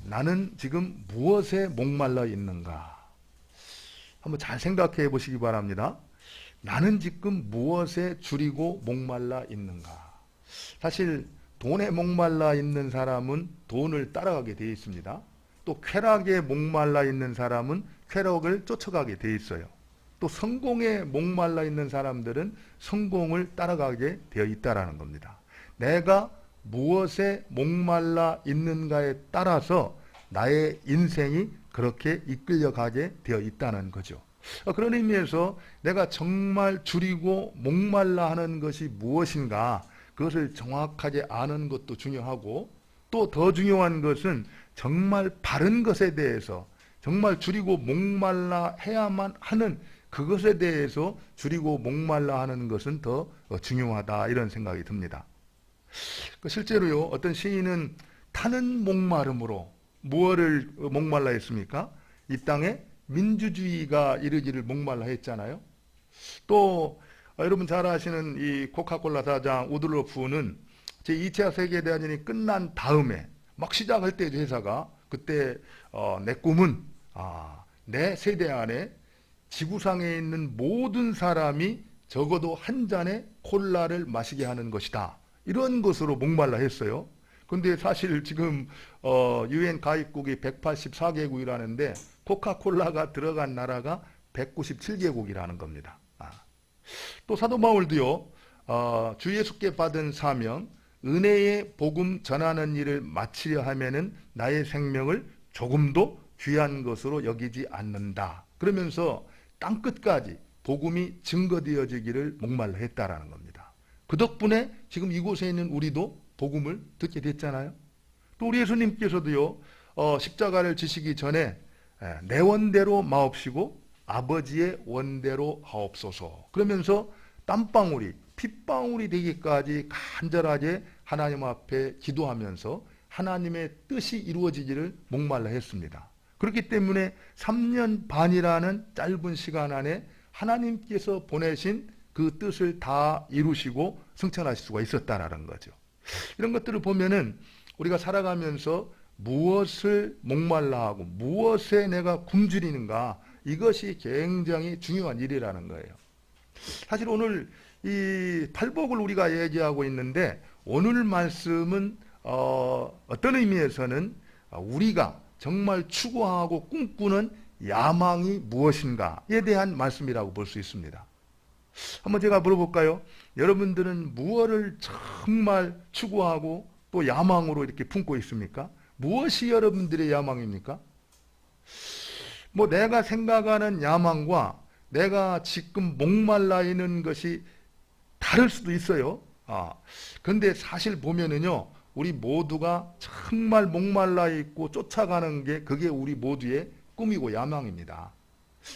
나는 지금 무엇에 목말라 있는가? 한번 잘 생각해 보시기 바랍니다. 나는 지금 무엇에 줄이고 목말라 있는가? 사실 돈에 목말라 있는 사람은 돈을 따라가게 되어 있습니다. 또 쾌락에 목말라 있는 사람은 쾌락을 쫓아가게 되어 있어요. 또 성공에 목말라 있는 사람들은 성공을 따라가게 되어 있다라는 겁니다. 내가 무엇에 목말라 있는가에 따라서 나의 인생이 그렇게 이끌려가게 되어 있다는 거죠. 그런 의미에서 내가 정말 줄이고 목말라 하는 것이 무엇인가, 그것을 정확하게 아는 것도 중요하고, 또 더 중요한 것은 정말 바른 것에 대해서 정말 줄이고 목말라 해야만 하는 그것에 대해서 줄이고 목말라 하는 것은 더 중요하다, 이런 생각이 듭니다. 실제로요, 어떤 시인은 타는 목마름으로 무엇을 목말라 했습니까? 이 땅에 민주주의가 이르기를 목말라 했잖아요. 또 여러분 잘 아시는 이 코카콜라 사장 우들로프는 제2차 세계대전이 끝난 다음에 막 시작할 때 회사가 그때 내 꿈은 내 세대 안에 지구상에 있는 모든 사람이 적어도 한 잔의 콜라를 마시게 하는 것이다, 이런 것으로 목말라 했어요. 근데 사실 지금 UN 가입국이 184개국이라는데 코카콜라가 들어간 나라가 197개국이라는 겁니다. 또 사도 바울도요, 주 예수께 받은 사명, 은혜의 복음 전하는 일을 마치려 하면은 나의 생명을 조금도 귀한 것으로 여기지 않는다, 그러면서 땅끝까지 복음이 증거되어지기를 목말라 했다라는 겁니다. 그 덕분에 지금 이곳에 있는 우리도 복음을 듣게 됐잖아요. 또 우리 예수님께서도요, 십자가를 지시기 전에 내 원대로 마옵시고 아버지의 원대로 하옵소서, 그러면서 땀방울이 핏방울이 되기까지 간절하게 하나님 앞에 기도하면서 하나님의 뜻이 이루어지기를 목말라 했습니다. 그렇기 때문에 3년 반이라는 짧은 시간 안에 하나님께서 보내신 그 뜻을 다 이루시고 승천하실 수가 있었다라는 거죠. 이런 것들을 보면은 우리가 살아가면서 무엇을 목말라 하고 무엇에 내가 굶주리는가, 이것이 굉장히 중요한 일이라는 거예요. 사실 오늘 이 팔복을 우리가 얘기하고 있는데, 오늘 말씀은 어떤 의미에서는 우리가 정말 추구하고 꿈꾸는 야망이 무엇인가에 대한 말씀이라고 볼 수 있습니다. 한번 제가 물어볼까요? 여러분들은 무엇을 정말 추구하고 또 야망으로 이렇게 품고 있습니까? 무엇이 여러분들의 야망입니까? 뭐 내가 생각하는 야망과 내가 지금 목말라 있는 것이 다를 수도 있어요. 그런데 사실 보면은요, 우리 모두가 정말 목말라 있고 쫓아가는 게 그게 우리 모두의 꿈이고 야망입니다.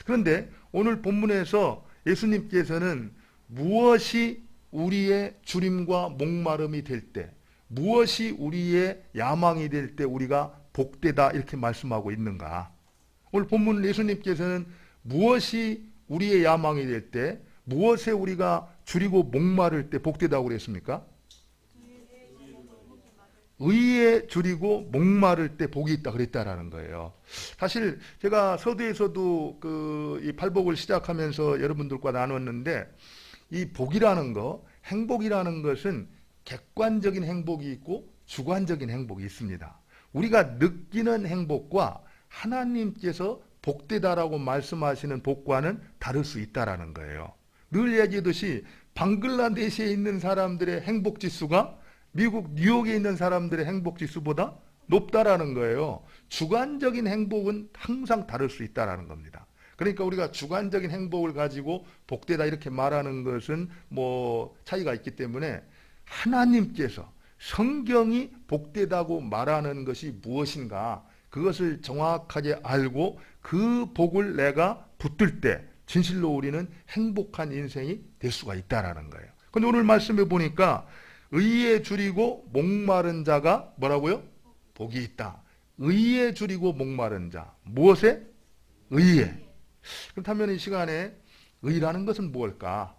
그런데 오늘 본문에서 예수님께서는 무엇이 우리의 주림과 목마름이 될 때, 무엇이 우리의 야망이 될 때 우리가 복되다, 이렇게 말씀하고 있는가? 오늘 본문 예수님께서는 무엇이 우리의 야망이 될 때, 무엇에 우리가 줄이고 목마를 때 복되다고 그랬습니까? 의에 줄이고 목마를 때 복이 있다 그랬다라는 거예요. 사실 제가 서두에서도 이 팔복을 시작하면서 여러분들과 나눴는데, 이 복이라는 거, 행복이라는 것은 객관적인 행복이 있고 주관적인 행복이 있습니다. 우리가 느끼는 행복과 하나님께서 복되다라고 말씀하시는 복과는 다를 수 있다라는 거예요. 늘 얘기하듯이 방글라데시에 있는 사람들의 행복지수가 미국 뉴욕에 있는 사람들의 행복지수보다 높다라는 거예요. 주관적인 행복은 항상 다를 수 있다라는 겁니다. 그러니까 우리가 주관적인 행복을 가지고 복되다 이렇게 말하는 것은 뭐 차이가 있기 때문에, 하나님께서 성경이 복되다고 말하는 것이 무엇인가, 그것을 정확하게 알고 그 복을 내가 붙들 때 진실로 우리는 행복한 인생이 될 수가 있다라는 거예요. 근데 오늘 말씀해 보니까 의에 줄이고 목마른 자가 뭐라고요? 복이 있다. 의에 줄이고 목마른 자. 무엇에? 의에. 그렇다면 이 시간에 의라는 것은 무엇일까?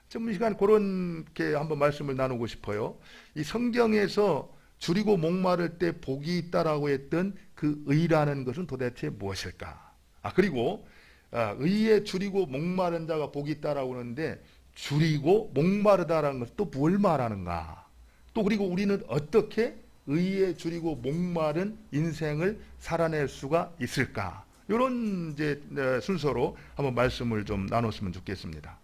좀 이 시간 그렇게 한번 말씀을 나누고 싶어요. 이 성경에서 줄이고 목마를 때 복이 있다라고 했던 그 의라는 것은 도대체 무엇일까? 그리고 의에 줄이고 목마른 자가 복이 있다라고 하는데 줄이고 목마르다라는 것은 또 뭘 말하는가? 또 그리고 우리는 어떻게 의에 줄이고 목마른 인생을 살아낼 수가 있을까? 이런 이제 순서로 한번 말씀을 좀 나눴으면 좋겠습니다.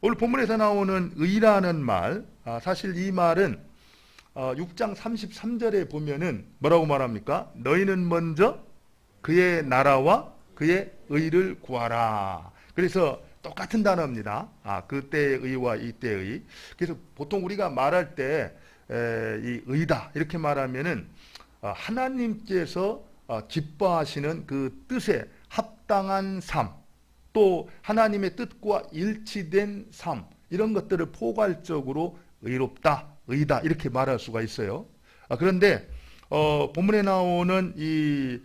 오늘 본문에서 나오는 의라는 말, 사실 이 말은 6장 33절에 보면은 뭐라고 말합니까? 너희는 먼저 그의 나라와 그의 의를 구하라. 그래서 똑같은 단어입니다. 그때의 의와 이때의 의. 그래서 보통 우리가 말할 때 이 의다 이렇게 말하면은 하나님께서 기뻐하시는 그 뜻에 합당한 삶, 또 하나님의 뜻과 일치된 삶, 이런 것들을 포괄적으로 의롭다, 의다 이렇게 말할 수가 있어요. 그런데 본문에 나오는 이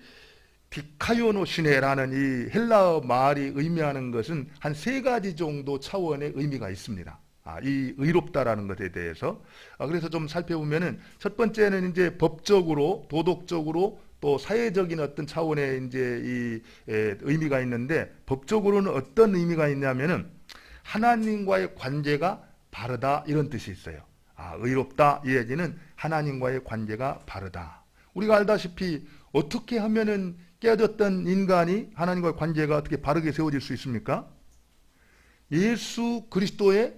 디카이오노시네라는 이 헬라어 말이 의미하는 것은 한 세 가지 정도 차원의 의미가 있습니다. 이 의롭다라는 것에 대해서. 그래서 좀 살펴보면은 첫 번째는 이제 법적으로, 도덕적으로, 또 사회적인 어떤 차원의 이제 이 의미가 있는데, 법적으로는 어떤 의미가 있냐면은 하나님과의 관계가 바르다 이런 뜻이 있어요. 의롭다 이 얘기는 하나님과의 관계가 바르다. 우리가 알다시피 어떻게 하면은 깨졌던 인간이 하나님과의 관계가 어떻게 바르게 세워질 수 있습니까? 예수 그리스도의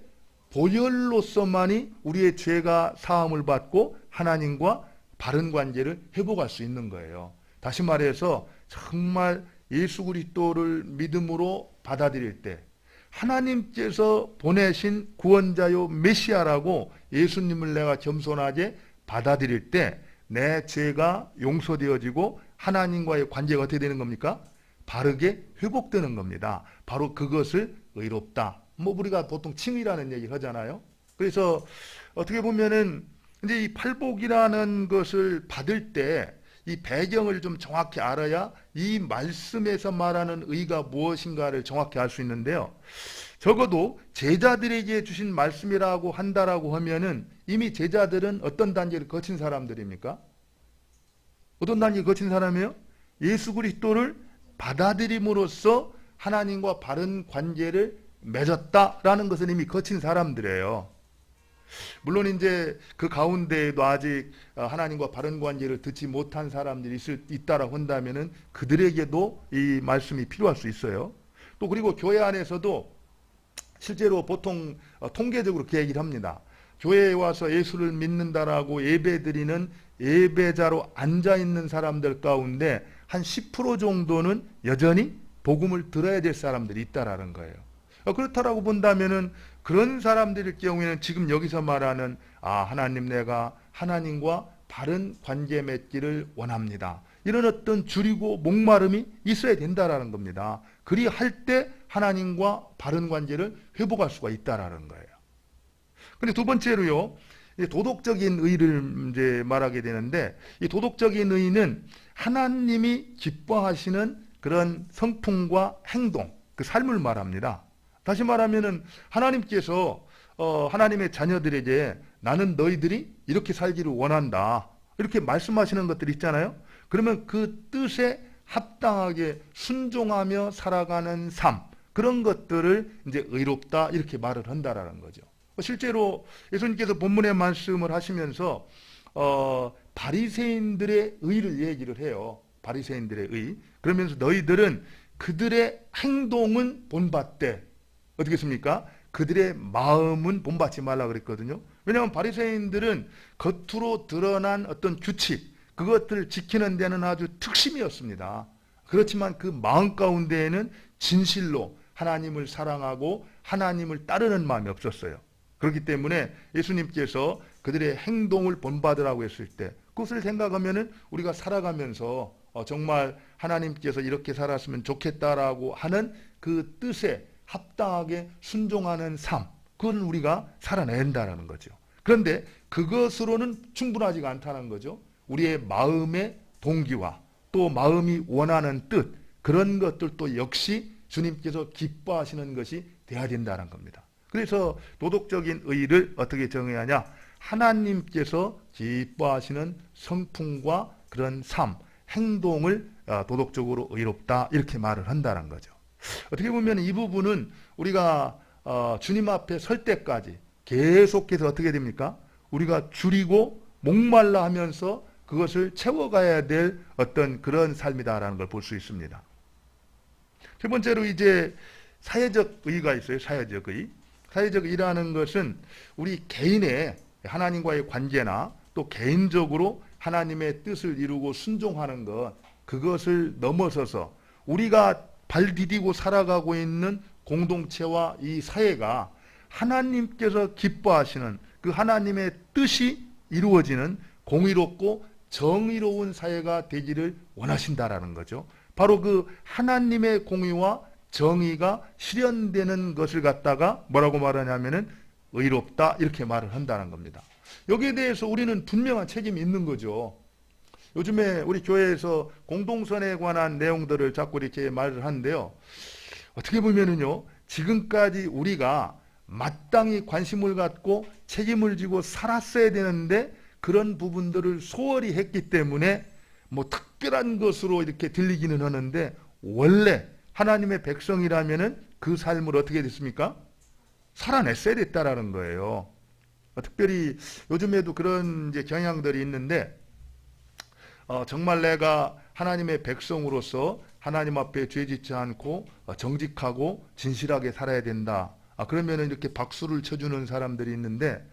보혈로서만이 우리의 죄가 사함을 받고 하나님과 바른 관계를 회복할 수 있는 거예요. 다시 말해서 정말 예수 그리스도를 믿음으로 받아들일 때 하나님께서 보내신 구원자요 메시아라고 예수님을 내가 겸손하게 받아들일 때 내 죄가 용서되어지고 하나님과의 관계가 어떻게 되는 겁니까? 바르게 회복되는 겁니다. 바로 그것을 의롭다. 우리가 보통 칭의라는 얘기를 하잖아요. 그래서 어떻게 보면은 이제 이 팔복이라는 것을 받을 때 이 배경을 좀 정확히 알아야 이 말씀에서 말하는 의가 무엇인가를 정확히 알 수 있는데요. 적어도 제자들에게 주신 말씀이라고 한다라고 하면은 이미 제자들은 어떤 단계를 거친 사람들입니까? 어떤 단계를 거친 사람이에요? 예수 그리스도를 받아들임으로써 하나님과 바른 관계를 맺었다라는 것은 이미 거친 사람들이에요. 물론 이제 그 가운데에도 아직 하나님과 바른 관계를 듣지 못한 사람들이 있다라고 한다면은 그들에게도 이 말씀이 필요할 수 있어요. 또 그리고 교회 안에서도 실제로 보통 통계적으로 그 얘기를 합니다. 교회에 와서 예수를 믿는다라고 예배드리는 예배자로 앉아있는 사람들 가운데 한 10% 정도는 여전히 복음을 들어야 될 사람들이 있다라는 거예요. 그렇다라고 본다면은 그런 사람들일 경우에는 지금 여기서 말하는 하나님 내가 하나님과 바른 관계 맺기를 원합니다. 이런 어떤 줄이고 목마름이 있어야 된다라는 겁니다. 그리할 때 하나님과 바른 관계를 회복할 수가 있다라는 거예요. 근데 두 번째로요, 도덕적인 의를 이제 말하게 되는데, 이 도덕적인 의는 하나님이 기뻐하시는 그런 성품과 행동, 그 삶을 말합니다. 다시 말하면은 하나님께서 하나님의 자녀들에게 나는 너희들이 이렇게 살기를 원한다, 이렇게 말씀하시는 것들이 있잖아요. 그러면 그 뜻에 합당하게 순종하며 살아가는 삶, 그런 것들을 이제 의롭다 이렇게 말을 한다라는 거죠. 실제로 예수님께서 본문의 말씀을 하시면서 바리새인들의 의를 얘기를 해요. 바리새인들의 의. 그러면서 너희들은 그들의 행동은 본받되 어떻게 했습니까? 그들의 마음은 본받지 말라 그랬거든요. 왜냐하면 바리새인들은 겉으로 드러난 어떤 규칙, 그것들을 지키는 데는 아주 특심이었습니다. 그렇지만 그 마음 가운데에는 진실로 하나님을 사랑하고 하나님을 따르는 마음이 없었어요. 그렇기 때문에 예수님께서 그들의 행동을 본받으라고 했을 때 그것을 생각하면은 우리가 살아가면서 정말 하나님께서 이렇게 살았으면 좋겠다라고 하는 그 뜻에 합당하게 순종하는 삶, 그건 우리가 살아낸다는 거죠. 그런데 그것으로는 충분하지가 않다는 거죠. 우리의 마음의 동기와 또 마음이 원하는 뜻, 그런 것들도 역시 주님께서 기뻐하시는 것이 돼야 된다는 겁니다. 그래서 도덕적인 의를 어떻게 정해야 하냐? 하나님께서 기뻐하시는 성품과 그런 삶, 행동을 도덕적으로 의롭다 이렇게 말을 한다는 거죠. 어떻게 보면 이 부분은 우리가 주님 앞에 설 때까지 계속해서 어떻게 됩니까? 우리가 줄이고 목말라 하면서 그것을 채워가야 될 어떤 그런 삶이다라는 걸 볼 수 있습니다. 세 번째로 이제 사회적 의의가 있어요. 사회적 의의. 사회적 의의라는 것은 우리 개인의 하나님과의 관계나 또 개인적으로 하나님의 뜻을 이루고 순종하는 것, 그것을 넘어서서 우리가 발 디디고 살아가고 있는 공동체와 이 사회가 하나님께서 기뻐하시는 그 하나님의 뜻이 이루어지는 공의롭고 정의로운 사회가 되기를 원하신다라는 거죠. 바로 그 하나님의 공의와 정의가 실현되는 것을 갖다가 뭐라고 말하냐면은 의롭다 이렇게 말을 한다는 겁니다. 여기에 대해서 우리는 분명한 책임이 있는 거죠. 요즘에 우리 교회에서 공동선에 관한 내용들을 자꾸 이렇게 말을 하는데요. 어떻게 보면은요, 지금까지 우리가 마땅히 관심을 갖고 책임을 지고 살았어야 되는데 그런 부분들을 소홀히 했기 때문에 뭐 특별한 것으로 이렇게 들리기는 하는데 원래 하나님의 백성이라면은 그 삶을 어떻게 됐습니까? 살아냈어야 됐다라는 거예요. 특별히 요즘에도 그런 이제 경향들이 있는데 정말 내가 하나님의 백성으로서 하나님 앞에 죄짓지 않고 정직하고 진실하게 살아야 된다. 그러면은 이렇게 박수를 쳐주는 사람들이 있는데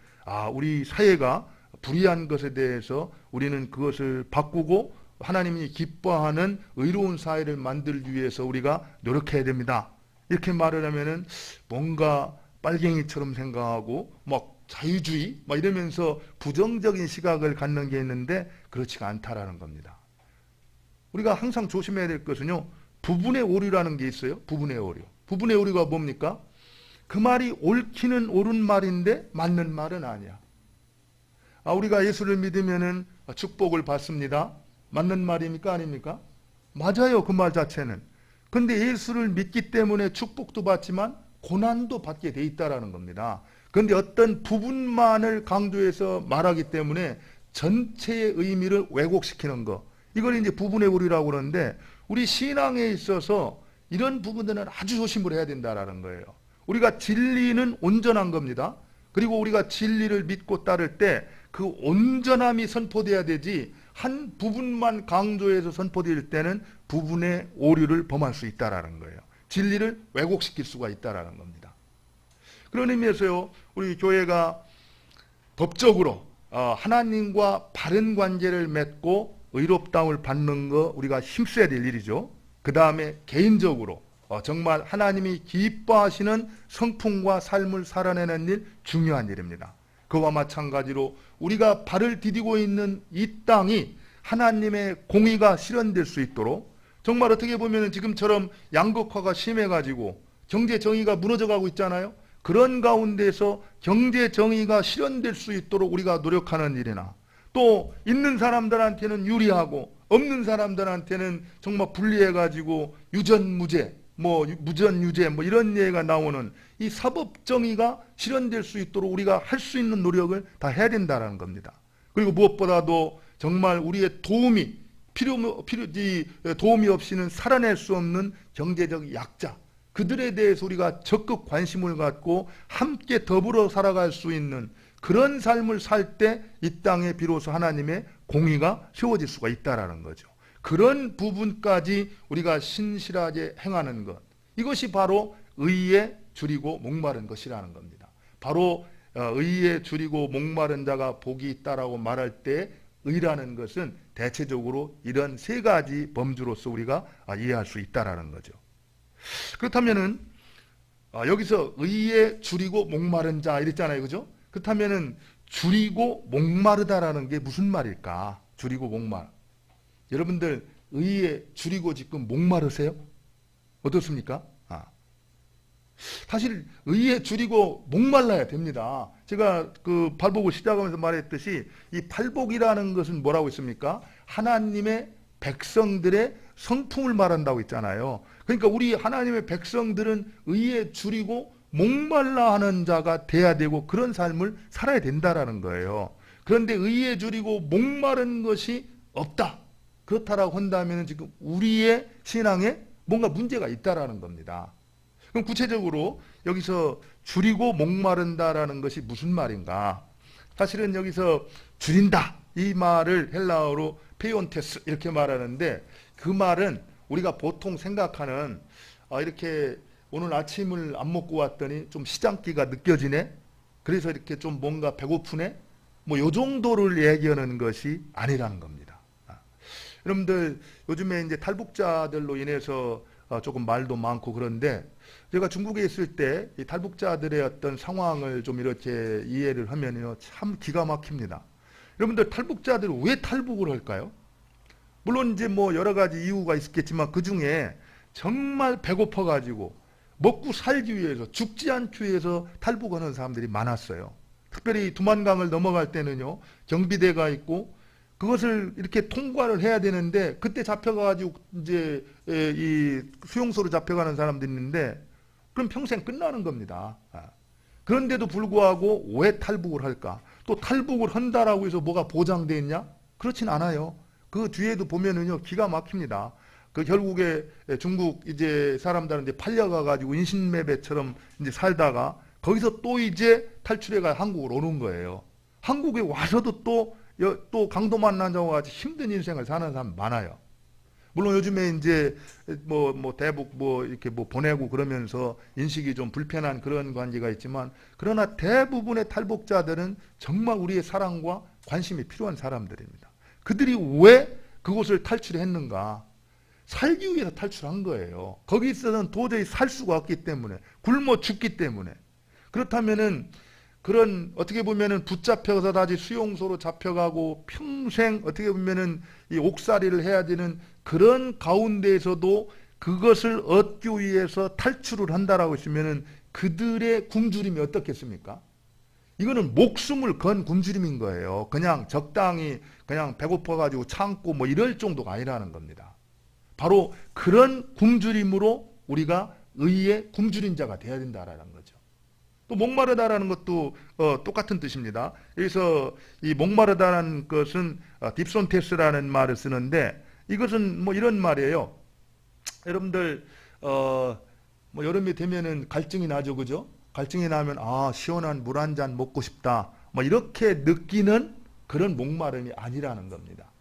우리 사회가 불의한 것에 대해서 우리는 그것을 바꾸고 하나님이 기뻐하는 의로운 사회를 만들기 위해서 우리가 노력해야 됩니다. 이렇게 말을 하면은 뭔가 빨갱이처럼 생각하고 막 자유주의 막 이러면서 부정적인 시각을 갖는 게 있는데 그렇지가 않다라는 겁니다. 우리가 항상 조심해야 될 것은요, 부분의 오류라는 게 있어요. 부분의 오류. 부분의 오류가 뭡니까? 그 말이 옳기는 옳은 말인데 맞는 말은 아니야. 우리가 예수를 믿으면은 축복을 받습니다. 맞는 말입니까? 아닙니까? 맞아요. 그 말 자체는. 근데 예수를 믿기 때문에 축복도 받지만 고난도 받게 돼 있다라는 겁니다. 그런데 어떤 부분만을 강조해서 말하기 때문에 전체의 의미를 왜곡시키는 거. 이걸 이제 부분의 오류라고 그러는데 우리 신앙에 있어서 이런 부분들은 아주 조심을 해야 된다라는 거예요. 우리가 진리는 온전한 겁니다. 그리고 우리가 진리를 믿고 따를 때 그 온전함이 선포돼야 되지 한 부분만 강조해서 선포될 때는 부분의 오류를 범할 수 있다라는 거예요. 진리를 왜곡시킬 수가 있다라는 겁니다. 그런 의미에서요, 우리 교회가 법적으로 하나님과 바른 관계를 맺고 의롭다움을 받는 거 우리가 힘써야 될 일이죠. 그 다음에 개인적으로 정말 하나님이 기뻐하시는 성품과 삶을 살아내는 일 중요한 일입니다. 그와 마찬가지로 우리가 발을 디디고 있는 이 땅이 하나님의 공의가 실현될 수 있도록 정말 어떻게 보면 지금처럼 양극화가 심해가지고 경제 정의가 무너져가고 있잖아요. 그런 가운데서 경제 정의가 실현될 수 있도록 우리가 노력하는 일이나 또 있는 사람들한테는 유리하고 없는 사람들한테는 정말 불리해가지고 유전무죄 무전유죄 이런 예가 나오는 이 사법정의가 실현될 수 있도록 우리가 할 수 있는 노력을 다 해야 된다는 겁니다. 그리고 무엇보다도 정말 우리의 도움이 없이는 살아낼 수 없는 경제적 약자, 그들에 대해서 우리가 적극 관심을 갖고 함께 더불어 살아갈 수 있는 그런 삶을 살 때 이 땅에 비로소 하나님의 공의가 세워질 수가 있다는 거죠. 그런 부분까지 우리가 신실하게 행하는 것, 이것이 바로 의에 줄이고 목마른 것이라는 겁니다. 바로 의에 줄이고 목마른 자가 복이 있다라고 말할 때 의라는 것은 대체적으로 이런 세 가지 범주로서 우리가 이해할 수 있다라는 거죠. 그렇다면은 여기서 의에 줄이고 목마른 자 이랬잖아요, 그죠? 그렇다면은 줄이고 목마르다라는 게 무슨 말일까? 줄이고 목마르. 여러분들 의에 줄이고 지금 목마르세요? 어떻습니까? 사실 의에 줄이고 목말라야 됩니다. 제가 그 팔복을 시작하면서 말했듯이 이 팔복이라는 것은 뭐라고 했습니까? 하나님의 백성들의 성품을 말한다고 했잖아요. 그러니까 우리 하나님의 백성들은 의에 줄이고 목말라 하는 자가 돼야 되고 그런 삶을 살아야 된다라는 거예요. 그런데 의에 줄이고 목마른 것이 없다. 그렇다라고 한다면 지금 우리의 신앙에 뭔가 문제가 있다라는 겁니다. 그럼 구체적으로 여기서 줄이고 목마른다라는 것이 무슨 말인가? 사실은 여기서 줄인다 이 말을 헬라어로 페이온테스 이렇게 말하는데 그 말은 우리가 보통 생각하는 이렇게 오늘 아침을 안 먹고 왔더니 좀 시장기가 느껴지네. 그래서 이렇게 좀 뭔가 배고프네. 뭐 요 정도를 얘기하는 것이 아니라는 겁니다. 여러분들 요즘에 이제 탈북자들로 인해서 조금 말도 많고 그런데 제가 중국에 있을 때 이 탈북자들의 어떤 상황을 좀 이렇게 이해를 하면요 참 기가 막힙니다. 여러분들 탈북자들 왜 탈북을 할까요? 물론 이제 뭐 여러 가지 이유가 있겠지만 그 중에 정말 배고파 가지고 먹고 살기 위해서 죽지 않기 위해서 탈북하는 사람들이 많았어요. 특별히 두만강을 넘어갈 때는요 경비대가 있고 그것을 이렇게 통과를 해야 되는데 그때 잡혀가지고 이제 이 수용소로 잡혀가는 사람들이 있는데 그럼 평생 끝나는 겁니다. 그런데도 불구하고 왜 탈북을 할까? 또 탈북을 한다라고 해서 뭐가 보장되어 있냐? 그렇진 않아요. 그 뒤에도 보면은요 기가 막힙니다. 그 결국에 중국 이제 사람들한테 팔려가가지고 인신매매처럼 이제 살다가 거기서 또 이제 탈출해가 한국으로 오는 거예요. 한국에 와서도 또 강도 만나자고 같이 힘든 인생을 사는 사람 많아요. 물론 요즘에 이제 뭐 대북 이렇게 보내고 그러면서 인식이 좀 불편한 그런 관계가 있지만 그러나 대부분의 탈북자들은 정말 우리의 사랑과 관심이 필요한 사람들입니다. 그들이 왜 그곳을 탈출했는가? 살기 위해서 탈출한 거예요. 거기서는 도저히 살 수가 없기 때문에 굶어 죽기 때문에 그렇다면은 그런 어떻게 보면은 붙잡혀서 다시 수용소로 잡혀가고 평생 어떻게 보면은 이 옥살이를 해야 되는 그런 가운데에서도 그것을 얻기 위해서 탈출을 한다라고 했으면은 그들의 굶주림이 어떻겠습니까? 이거는 목숨을 건 굶주림인 거예요. 그냥 적당히 그냥 배고파가지고 참고 뭐 이럴 정도가 아니라는 겁니다. 바로 그런 굶주림으로 우리가 의의 굶주린 자가 되어야 된다라는 거죠. 또 목마르다라는 것도 똑같은 뜻입니다. 여기서 이 목마르다라는 것은 딥손테스라는 말을 쓰는데 이것은 뭐 이런 말이에요. 여러분들 뭐 여름이 되면은 갈증이 나죠, 그죠? 갈증이 나면 시원한 물 한 잔 먹고 싶다. 뭐 이렇게 느끼는 그런 목마름이 아니라는 겁니다.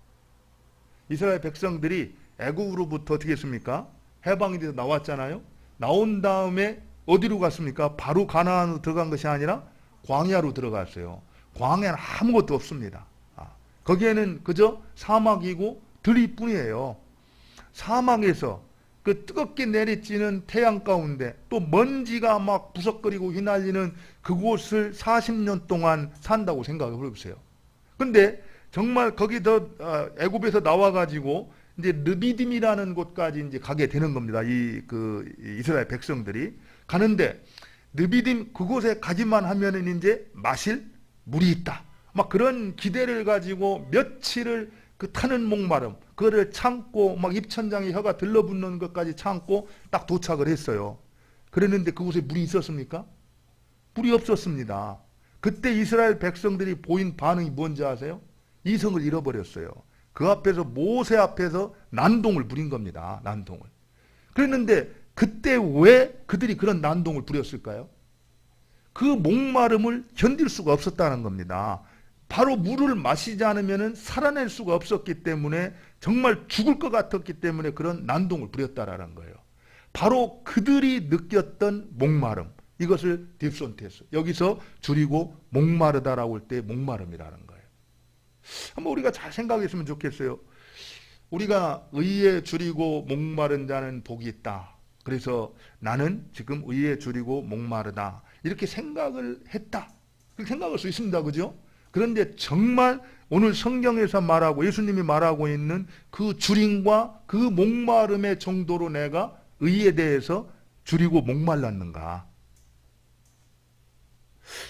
이스라엘 백성들이 애국으로부터 어떻게 했습니까? 해방이 돼서 나왔잖아요. 나온 다음에 어디로 갔습니까? 바로 가나안으로 들어간 것이 아니라 광야로 들어갔어요. 광야는 아무것도 없습니다. 거기에는 그저 사막이고 들이뿐이에요. 사막에서 그 뜨겁게 내리쬐는 태양 가운데 또 먼지가 막 부석거리고 휘날리는 그곳을 40년 동안 산다고 생각해 보세요. 근데 정말 거기 애굽에서 나와가지고 이제 르비딤이라는 곳까지 이제 가게 되는 겁니다. 이스라엘 백성들이 가는데 르비딤 그곳에 가기만 하면은 이제 마실 물이 있다. 막 그런 기대를 가지고 며칠을 그 타는 목마름, 그거를 참고 막 입천장에 혀가 들러붙는 것까지 참고 딱 도착을 했어요. 그랬는데 그곳에 물이 있었습니까? 물이 없었습니다. 그때 이스라엘 백성들이 보인 반응이 뭔지 아세요? 이성을 잃어버렸어요. 그 앞에서 모세 앞에서 난동을 부린 겁니다. 난동을. 그랬는데 그때 왜 그들이 그런 난동을 부렸을까요? 그 목마름을 견딜 수가 없었다는 겁니다. 바로 물을 마시지 않으면 살아낼 수가 없었기 때문에 정말 죽을 것 같았기 때문에 그런 난동을 부렸다라는 거예요. 바로 그들이 느꼈던 목마름. 이것을 딥손테스. 여기서 줄이고 목마르다라고 할 때 목마름이라는 거예요. 한번 우리가 잘 생각했으면 좋겠어요. 우리가 의에 줄이고 목마른 자는 복이 있다. 그래서 나는 지금 의에 줄이고 목마르다. 이렇게 생각을 했다. 그렇게 생각할 수 있습니다. 그죠? 그런데 정말 오늘 성경에서 말하고 예수님이 말하고 있는 그 줄임과 그 목마름의 정도로 내가 의에 대해서 줄이고 목말랐는가?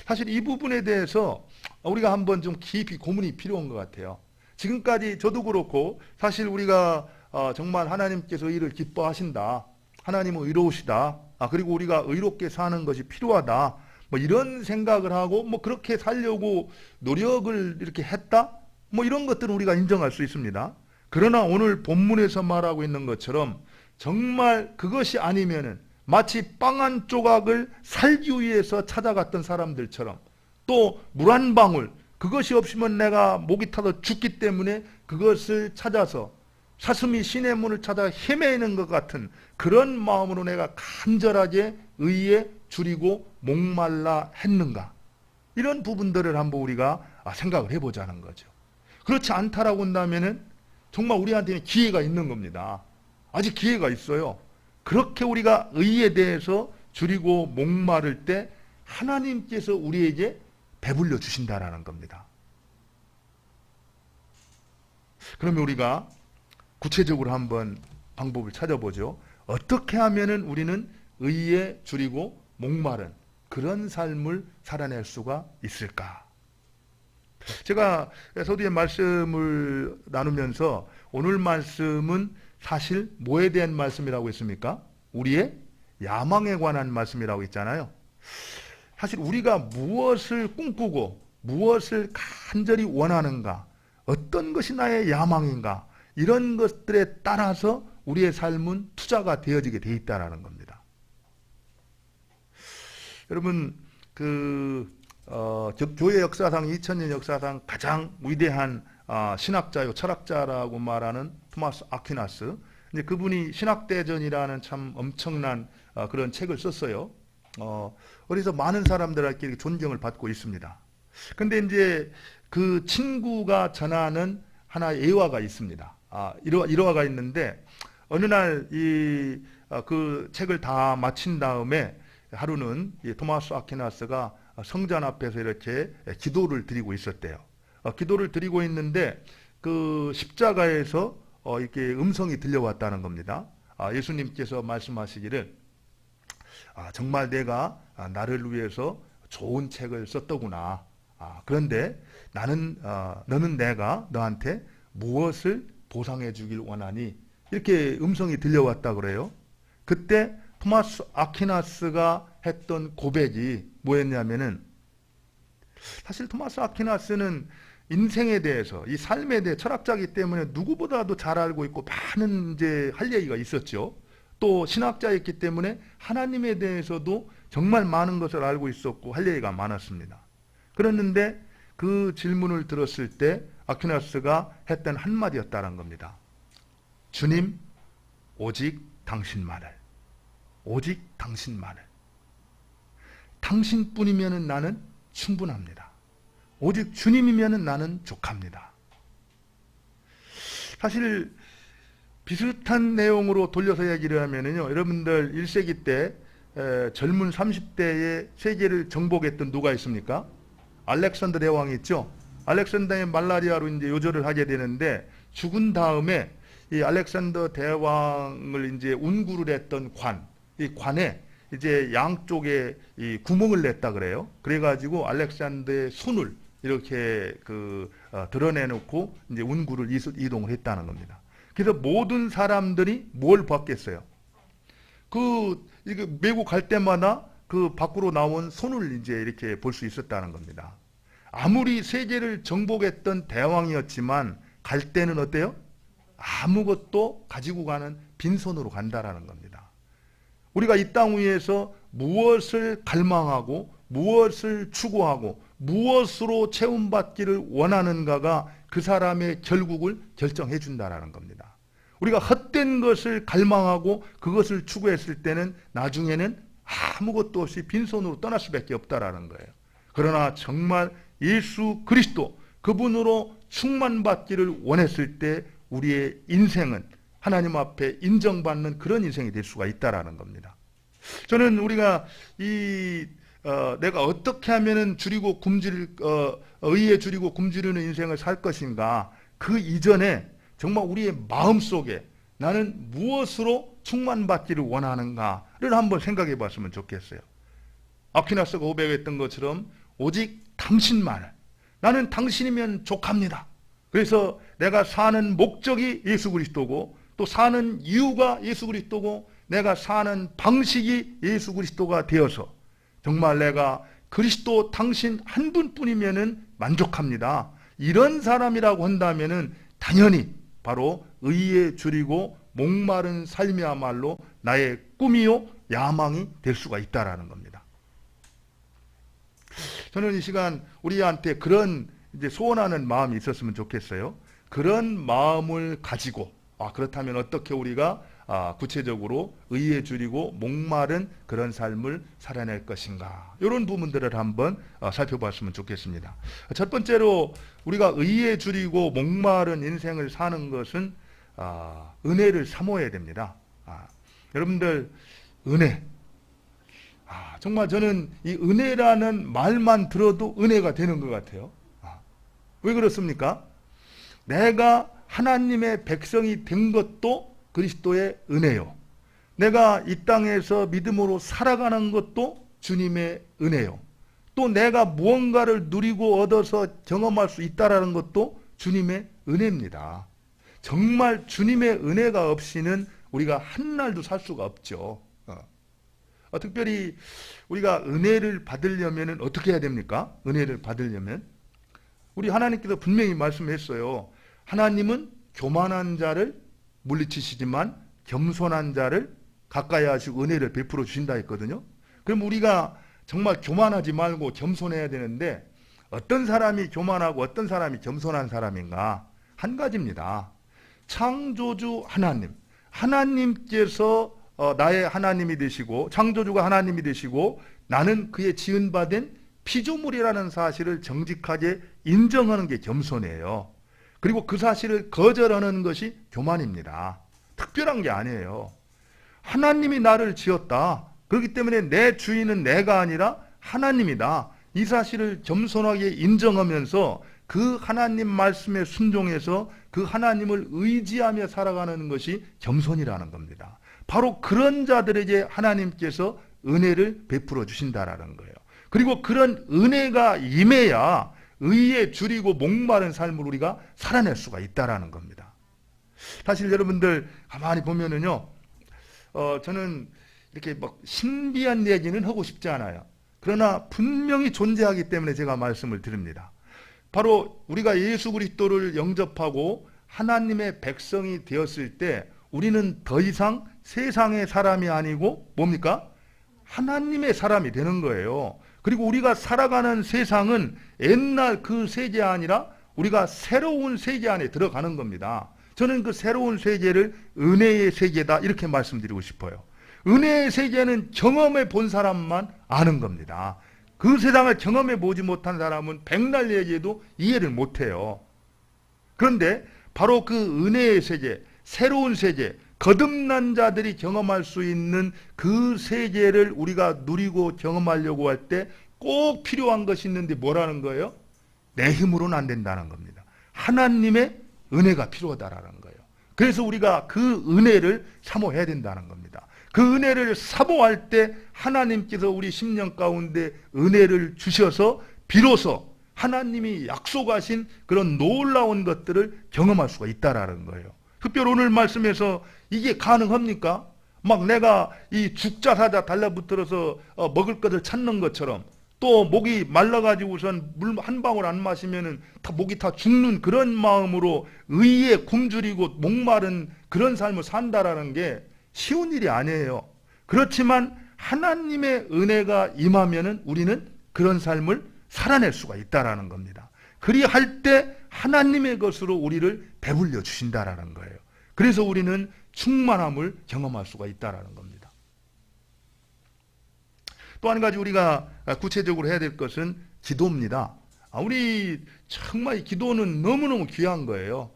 사실 이 부분에 대해서 우리가 한번 좀 깊이 고민이 필요한 것 같아요. 지금까지 저도 그렇고 사실 우리가 정말 하나님께서 의를 기뻐하신다. 하나님은 의로우시다. 그리고 우리가 의롭게 사는 것이 필요하다. 뭐 이런 생각을 하고 뭐 그렇게 살려고 노력을 이렇게 했다. 뭐 이런 것들은 우리가 인정할 수 있습니다. 그러나 오늘 본문에서 말하고 있는 것처럼 정말 그것이 아니면은 마치 빵 한 조각을 살기 위해서 찾아갔던 사람들처럼 또 물 한 방울 그것이 없으면 내가 목이 타서 죽기 때문에 그것을 찾아서 사슴이 신의 문을 찾아 헤매는 것 같은 그런 마음으로 내가 간절하게 의에 줄이고 목말라 했는가? 이런 부분들을 한번 우리가 생각을 해보자는 거죠. 그렇지 않다라고 한다면은 정말 우리한테는 기회가 있는 겁니다. 아직 기회가 있어요. 그렇게 우리가 의에 대해서 줄이고 목마를 때 하나님께서 우리에게 배불려 주신다라는 겁니다. 그러면 우리가 구체적으로 한번 방법을 찾아보죠. 어떻게 하면은 우리는 의에 줄이고 목마른 그런 삶을 살아낼 수가 있을까? 제가 서두에 말씀을 나누면서 오늘 말씀은 사실 뭐에 대한 말씀이라고 했습니까? 우리의 야망에 관한 말씀이라고 했잖아요. 사실 우리가 무엇을 꿈꾸고 무엇을 간절히 원하는가, 어떤 것이 나의 야망인가, 이런 것들에 따라서 우리의 삶은 투자가 되어지게 돼 있다는 겁니다. 여러분, 교회 역사상 2000년 역사상 가장 위대한 신학자요 철학자라고 말하는 토마스 아퀴나스. 이제 그분이 신학대전이라는 참 엄청난 그런 책을 썼어요. 그래서 많은 사람들에게 존경을 받고 있습니다. 근데 이제 그 친구가 전하는 하나의 예화가 있습니다. 일화가 있는데 어느 날 그 책을 다 마친 다음에 하루는 이 토마스 아퀴나스가 성전 앞에서 이렇게 기도를 드리고 있었대요. 기도를 드리고 있는데 그 십자가에서 이렇게 음성이 들려왔다는 겁니다. 예수님께서 말씀하시기를 정말 내가 나를 위해서 좋은 책을 썼더구나. 그런데 너는 내가 너한테 무엇을 보상해 주길 원하니? 이렇게 음성이 들려왔다 그래요. 그때 토마스 아퀴나스가 했던 고백이 뭐였냐면은 사실 토마스 아퀴나스는 인생에 대해서 이 삶에 대해 철학자이기 때문에 누구보다도 잘 알고 있고 많은 이제 할 얘기가 있었죠. 또 신학자였기 때문에 하나님에 대해서도 정말 많은 것을 알고 있었고 할 얘기가 많았습니다. 그랬는데 그 질문을 들었을 때 아퀴나스가 했던 한마디였다는 겁니다. 주님, 오직 당신만을. 오직 당신만을. 당신뿐이면 나는 충분합니다. 오직 주님이면 나는 족합니다. 사실 비슷한 내용으로 돌려서 얘기를 하면요, 여러분들 1세기 때 젊은 30대의 세계를 정복했던 누가 있습니까? 알렉산더 대왕이 있죠. 알렉산더의 말라리아로 이제 요절을 하게 되는데 죽은 다음에 이 알렉산더 대왕을 이제 운구를 했던 이 관에 이제 양쪽에 이 구멍을 냈다 그래요. 그래가지고 알렉산더의 손을 이렇게 드러내놓고 이제 운구를 이동을 했다는 겁니다. 그래서 모든 사람들이 뭘 봤겠어요? 이게 메고 갈 때마다 그 밖으로 나온 손을 이제 이렇게 볼 수 있었다는 겁니다. 아무리 세계를 정복했던 대왕이었지만 갈 때는 어때요? 아무것도 가지고 가는 빈손으로 간다라는 겁니다. 우리가 이 땅 위에서 무엇을 갈망하고 무엇을 추구하고 무엇으로 채움받기를 원하는가가 그 사람의 결국을 결정해 준다라는 겁니다. 우리가 헛된 것을 갈망하고 그것을 추구했을 때는 나중에는 아무것도 없이 빈손으로 떠날 수밖에 없다라는 거예요. 그러나 정말 예수 그리스도 그분으로 충만받기를 원했을 때 우리의 인생은 하나님 앞에 인정받는 그런 인생이 될 수가 있다라는 겁니다. 저는 우리가 내가 어떻게 하면은 의에 줄이고 굶주리는 인생을 살 것인가, 그 이전에 정말 우리의 마음 속에 나는 무엇으로 충만받기를 원하는가를 한번 생각해 봤으면 좋겠어요. 아퀴나스가 고백했던 것처럼 오직 당신만을, 나는 당신이면 족합니다. 그래서 내가 사는 목적이 예수 그리스도고 또 사는 이유가 예수 그리스도고 내가 사는 방식이 예수 그리스도가 되어서 정말 내가 그리스도 당신 한 분뿐이면은 만족합니다. 이런 사람이라고 한다면은 당연히 바로 의에 줄이고 목마른 삶이야말로 나의 꿈이요 야망이 될 수가 있다라는 겁니다. 저는 이 시간 우리한테 그런 이제 소원하는 마음이 있었으면 좋겠어요. 그런 마음을 가지고 그렇다면 어떻게 우리가 구체적으로 의에 줄이고 목마른 그런 삶을 살아낼 것인가, 이런 부분들을 한번 살펴봤으면 좋겠습니다. 첫 번째로 우리가 의에 줄이고 목마른 인생을 사는 것은 은혜를 사모해야 됩니다. 여러분들 은혜, 정말 저는 이 은혜라는 말만 들어도 은혜가 되는 것 같아요. 왜 그렇습니까? 내가 하나님의 백성이 된 것도 그리스도의 은혜요. 내가 이 땅에서 믿음으로 살아가는 것도 주님의 은혜요. 또 내가 무언가를 누리고 얻어서 경험할 수 있다는 것도 주님의 은혜입니다. 정말 주님의 은혜가 없이는 우리가 한날도 살 수가 없죠. 특별히 우리가 은혜를 받으려면 어떻게 해야 됩니까? 은혜를 받으려면 우리 하나님께서 분명히 말씀했어요. 하나님은 교만한 자를 물리치시지만 겸손한 자를 가까이 하시고 은혜를 베풀어 주신다 했거든요. 그럼 우리가 정말 교만하지 말고 겸손해야 되는데, 어떤 사람이 교만하고 어떤 사람이 겸손한 사람인가? 한 가지입니다. 창조주 하나님, 하나님께서 나의 하나님이 되시고 창조주가 하나님이 되시고 나는 그의 지은받은 피조물이라는 사실을 정직하게 인정하는 게 겸손이에요. 그리고 그 사실을 거절하는 것이 교만입니다. 특별한 게 아니에요. 하나님이 나를 지었다. 그렇기 때문에 내 주인은 내가 아니라 하나님이다. 이 사실을 겸손하게 인정하면서 그 하나님 말씀에 순종해서 그 하나님을 의지하며 살아가는 것이 겸손이라는 겁니다. 바로 그런 자들에게 하나님께서 은혜를 베풀어 주신다라는 거예요. 그리고 그런 은혜가 임해야 의에 줄이고 목마른 삶을 우리가 살아낼 수가 있다라는 겁니다. 사실 여러분들 가만히 보면은요, 저는 이렇게 막 신비한 얘기는 하고 싶지 않아요. 그러나 분명히 존재하기 때문에 제가 말씀을 드립니다. 바로 우리가 예수 그리스도를 영접하고 하나님의 백성이 되었을 때 우리는 더 이상 세상의 사람이 아니고 뭡니까? 하나님의 사람이 되는 거예요. 그리고 우리가 살아가는 세상은 옛날 그 세계 아니라 우리가 새로운 세계 안에 들어가는 겁니다. 저는 그 새로운 세계를 은혜의 세계다 이렇게 말씀드리고 싶어요. 은혜의 세계는 경험해 본 사람만 아는 겁니다. 그 세상을 경험해 보지 못한 사람은 백날 얘기해도 이해를 못해요. 그런데 바로 그 은혜의 세계, 새로운 세계, 거듭난 자들이 경험할 수 있는 그 세계를 우리가 누리고 경험하려고 할 때 꼭 필요한 것이 있는데 뭐라는 거예요? 내 힘으로는 안 된다는 겁니다. 하나님의 은혜가 필요하다라는 거예요. 그래서 우리가 그 은혜를 사모해야 된다는 겁니다. 그 은혜를 사모할 때 하나님께서 우리 심령 가운데 은혜를 주셔서 비로소 하나님이 약속하신 그런 놀라운 것들을 경험할 수가 있다라는 거예요. 특별히 오늘 말씀에서 이게 가능합니까? 막 내가 이 죽자 사자 달라붙어서 먹을 것을 찾는 것처럼, 또 목이 말라가지고선 물 한 방울 안 마시면은 다 목이 다 죽는 그런 마음으로 의에 굶주리고 목마른 그런 삶을 산다라는 게 쉬운 일이 아니에요. 그렇지만 하나님의 은혜가 임하면은 우리는 그런 삶을 살아낼 수가 있다라는 겁니다. 그리할 때 하나님의 것으로 우리를 배불려 주신다라는 거예요. 그래서 우리는 충만함을 경험할 수가 있다라는 겁니다. 또 한 가지 우리가 구체적으로 해야 될 것은 기도입니다. 우리 정말 기도는 너무너무 귀한 거예요.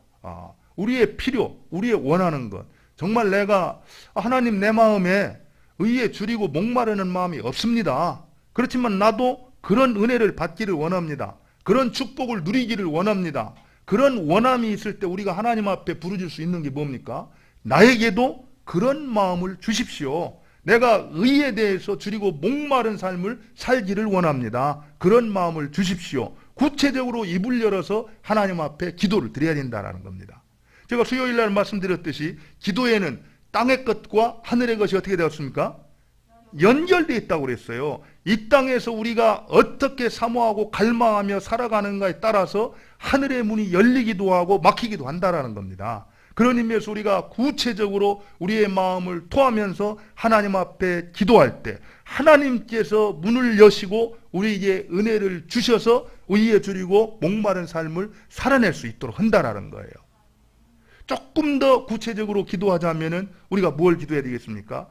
우리의 필요, 우리의 원하는 것. 정말 내가 하나님 내 마음에 의에 줄이고 목마르는 마음이 없습니다. 그렇지만 나도 그런 은혜를 받기를 원합니다. 그런 축복을 누리기를 원합니다. 그런 원함이 있을 때 우리가 하나님 앞에 부르질 수 있는 게 뭡니까? 나에게도 그런 마음을 주십시오. 내가 의에 대해서 줄이고 목마른 삶을 살기를 원합니다. 그런 마음을 주십시오. 구체적으로 입을 열어서 하나님 앞에 기도를 드려야 된다는 겁니다. 제가 수요일 날 말씀드렸듯이 기도에는 땅의 것과 하늘의 것이 어떻게 되었습니까? 연결되어 있다고 그랬어요. 이 땅에서 우리가 어떻게 사모하고 갈망하며 살아가는가에 따라서 하늘의 문이 열리기도 하고 막히기도 한다라는 겁니다. 그런 의미에서 우리가 구체적으로 우리의 마음을 토하면서 하나님 앞에 기도할 때 하나님께서 문을 여시고 우리에게 은혜를 주셔서 의에 줄이고 목마른 삶을 살아낼 수 있도록 한다라는 거예요. 조금 더 구체적으로 기도하자면은 우리가 뭘 기도해야 되겠습니까?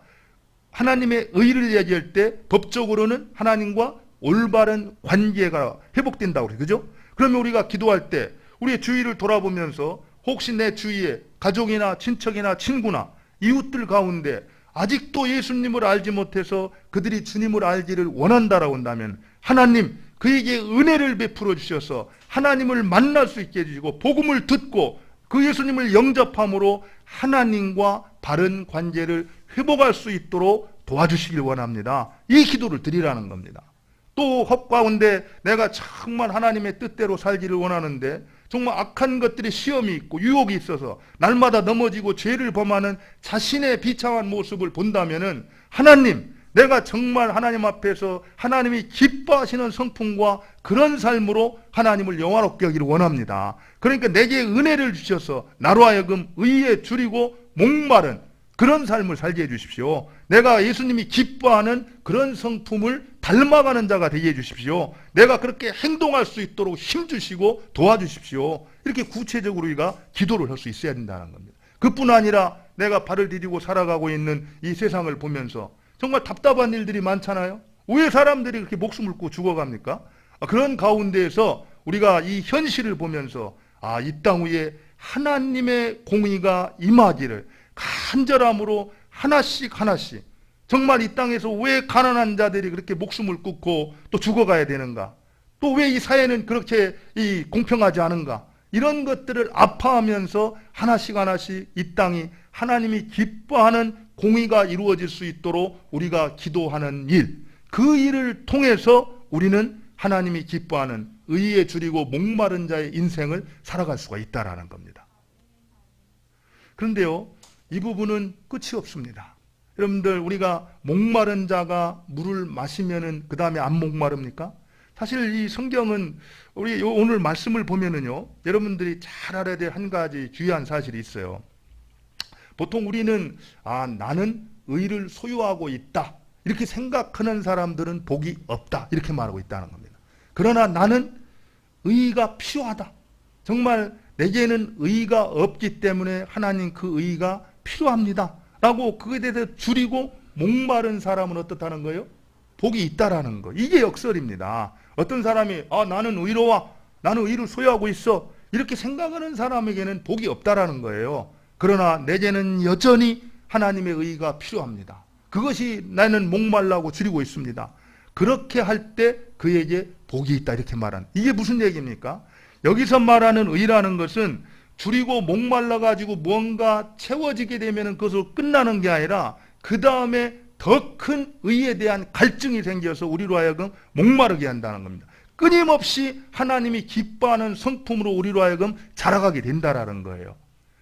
하나님의 의를 얘기할 때 법적으로는 하나님과 올바른 관계가 회복된다고 그래요. 그죠? 그러면 우리가 기도할 때 우리의 주위를 돌아보면서 혹시 내 주위에 가족이나 친척이나 친구나 이웃들 가운데 아직도 예수님을 알지 못해서 그들이 주님을 알기를 원한다라고 한다면 하나님 그에게 은혜를 베풀어 주셔서 하나님을 만날 수 있게 해주시고 복음을 듣고 그 예수님을 영접함으로 하나님과 바른 관계를 회복할 수 있도록 도와주시길 원합니다. 이 기도를 드리라는 겁니다. 또 헛가운데 내가 정말 하나님의 뜻대로 살기를 원하는데 정말 악한 것들이 시험이 있고 유혹이 있어서 날마다 넘어지고 죄를 범하는 자신의 비참한 모습을 본다면은 하나님 내가 정말 하나님 앞에서 하나님이 기뻐하시는 성품과 그런 삶으로 하나님을 영화롭게 하기를 원합니다. 그러니까 내게 은혜를 주셔서 나로 하여금 의에 줄이고 목마른 그런 삶을 살게 해주십시오. 내가 예수님이 기뻐하는 그런 성품을 닮아가는 자가 되게 해주십시오. 내가 그렇게 행동할 수 있도록 힘주시고 도와주십시오. 이렇게 구체적으로 우리가 기도를 할 수 있어야 된다는 겁니다. 그뿐 아니라 내가 발을 디디고 살아가고 있는 이 세상을 보면서 정말 답답한 일들이 많잖아요. 왜 사람들이 그렇게 목숨을 끊고 죽어갑니까? 그런 가운데에서 우리가 이 현실을 보면서 이 땅 위에 하나님의 공의가 임하기를 간절함으로 하나씩 정말 이 땅에서 왜 가난한 자들이 그렇게 목숨을 끊고 또 죽어가야 되는가? 또 왜 이 사회는 그렇게 공평하지 않은가? 이런 것들을 아파하면서 하나씩 이 땅이 하나님이 기뻐하는 공의가 이루어질 수 있도록 우리가 기도하는 일, 그 일을 통해서 우리는 하나님이 기뻐하는 의에 줄이고 목마른 자의 인생을 살아갈 수가 있다라는 겁니다. 그런데요, 이 부분은 끝이 없습니다. 여러분들 우리가 목마른 자가 물을 마시면은 그 다음에 안 목마릅니까? 사실 이 성경은 우리 오늘 말씀을 보면은요, 여러분들이 잘 알아야 될 한 가지 주의한 사실이 있어요. 보통 우리는 나는 의를 소유하고 있다 이렇게 생각하는 사람들은 복이 없다 이렇게 말하고 있다는 겁니다. 그러나 나는 의가 필요하다. 정말 내게는 의가 없기 때문에 하나님 그 의가 필요합니다 라고 그에 대해서 줄이고 목마른 사람은 어떻다는 거예요? 복이 있다라는 거. 이게 역설입니다. 어떤 사람이 나는 의로워, 나는 의를 소유하고 있어 이렇게 생각하는 사람에게는 복이 없다라는 거예요. 그러나 내게는 여전히 하나님의 의가 필요합니다. 그것이 나는 목말라고 줄이고 있습니다. 그렇게 할 때 그에게 복이 있다 이렇게 말한, 이게 무슨 얘기입니까? 여기서 말하는 의라는 것은 줄이고 목말라가지고 뭔가 채워지게 되면 그것으로 끝나는 게 아니라 그 다음에 더 큰 의에 대한 갈증이 생겨서 우리로 하여금 목마르게 한다는 겁니다. 끊임없이 하나님이 기뻐하는 성품으로 우리로 하여금 자라가게 된다라는 거예요.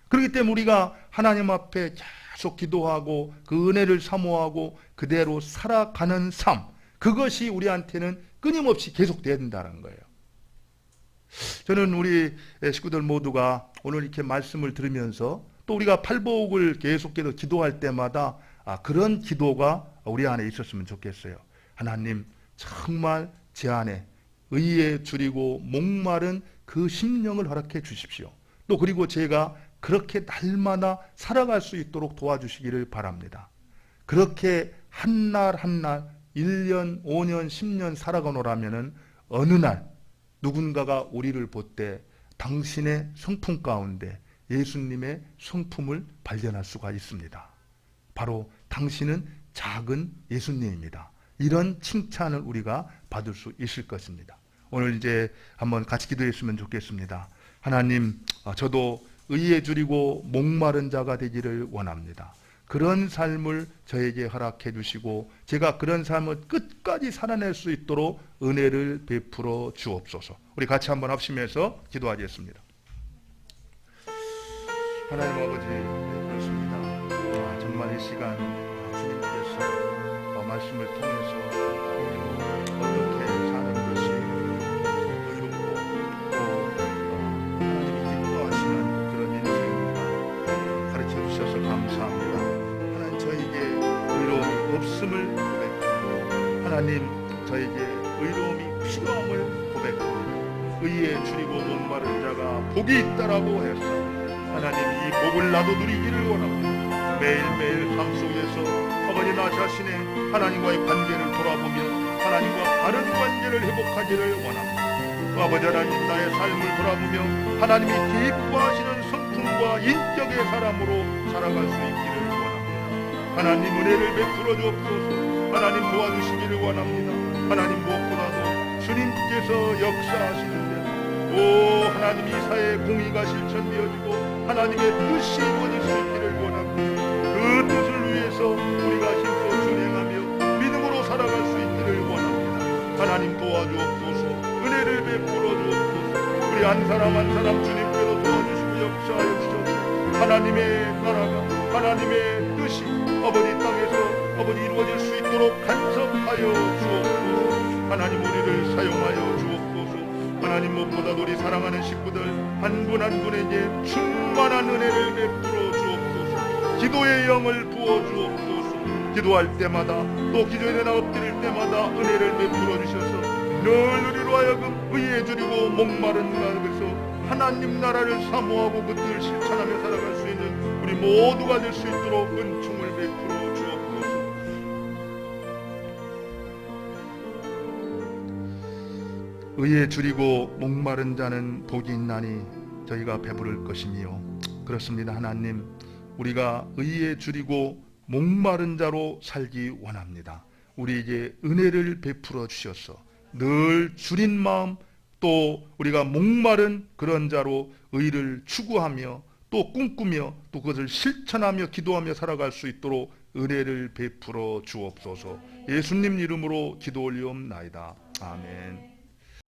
그렇기 때문에 우리가 하나님 앞에 계속 기도하고 그 은혜를 사모하고 그대로 살아가는 삶, 그것이 우리한테는 끊임없이 계속돼야 된다는 거예요. 저는 우리 식구들 모두가 오늘 이렇게 말씀을 들으면서 또 우리가 팔복을 계속해서 기도할 때마다 그런 기도가 우리 안에 있었으면 좋겠어요. 하나님 정말 제 안에 의에 줄이고 목마른 그 심령을 허락해 주십시오. 또 그리고 제가 그렇게 날마다 살아갈 수 있도록 도와주시기를 바랍니다. 그렇게 한 날 한 날 1년, 5년, 10년 살아가노라면은 어느 날 누군가가 우리를 볼 때 당신의 성품 가운데 예수님의 성품을 발견할 수가 있습니다. 바로 당신은 작은 예수님입니다. 이런 칭찬을 우리가 받을 수 있을 것입니다. 오늘 이제 한번 같이 기도했으면 좋겠습니다. 하나님, 저도 의에 줄이고 목마른 자가 되기를 원합니다. 그런 삶을 저에게 허락해 주시고 제가 그런 삶을 끝까지 살아낼 수 있도록 은혜를 베풀어 주옵소서. 우리 같이 한번 합심해서 기도하겠습니다. 하나님 아버지, 그렇습니다. 정말 정말 이 시간 주님께서 말씀을 통해서 어떻게 사는 것이 의롭고 또 하나님이 기뻐하시는 그런 인생인가 가르쳐 주셔서 감사합니다. 하나님 저에게 의로움이 없음을 고백합니다. 하나님 저에게 의로움이 필요함을 고백합니다. 의에 줄이고 목마른 자가 복이 있다라고 했어. 하나님 이 복을 나도 누리기를 원합니다. 매일매일 삶 속에서 아버지 나 자신의 하나님과의 관계를 돌아보며 하나님과 바른 관계를 회복하기를 원합니다. 아버지 하나님 나의 삶을 돌아보며 하나님이 기뻐하시는 성품과 인격의 사람으로 살아갈 수 있기를 원합니다. 하나님 은혜를 베풀어 주옵소서. 하나님 도와주시기를 원합니다. 하나님 무엇보다도 주님께서 역사하시는데 오 하나님 이 사회의 공의가 실천되어지고 하나님의 뜻이 이루어질 수 있기를 원합니다. 그 뜻을 위해서 우리가 힘써 준행하며 믿음으로 살아갈 수 있기를 원합니다. 하나님 도와주옵소서. 은혜를 베풀어 주옵소서. 우리 한 사람 한 사람 주님께로 도와주시고 역사하여 주셔서 하나님의 나라가 하나님의 뜻이 아버지 땅에서 아버지 이루어질 수 있도록 간섭하여 주옵소서. 하나님 우리를 사용하여 주옵소서. 하나님 무엇보다도 우리 사랑하는 식구들 한 분 한 분에게 충만한 은혜를 베풀어 주옵소서. 기도의 영을 부어 주옵소서. 기도할 때마다 또 기도에 일어나 엎드릴 때마다 은혜를 베풀어 주셔서 늘 우리로 하여금 의에 줄이고 목마른 나라에서 하나님 나라를 사모하고 그 뜻을 실천하며 살아갈 수 있는 우리 모두가 될 수 있도록 은총을 베풀어 주옵소서. 의에 줄이고 목마른 자는 복이 있나니 저희가 배부를 것이며 그렇습니다. 하나님 우리가 의에 줄이고 목마른 자로 살기 원합니다. 우리에게 은혜를 베풀어 주셔서 늘 줄인 마음 또 우리가 목마른 그런 자로 의를 추구하며 또 꿈꾸며 또 그것을 실천하며 기도하며 살아갈 수 있도록 은혜를 베풀어 주옵소서. 예수님 이름으로 기도 올리옵나이다. 아멘.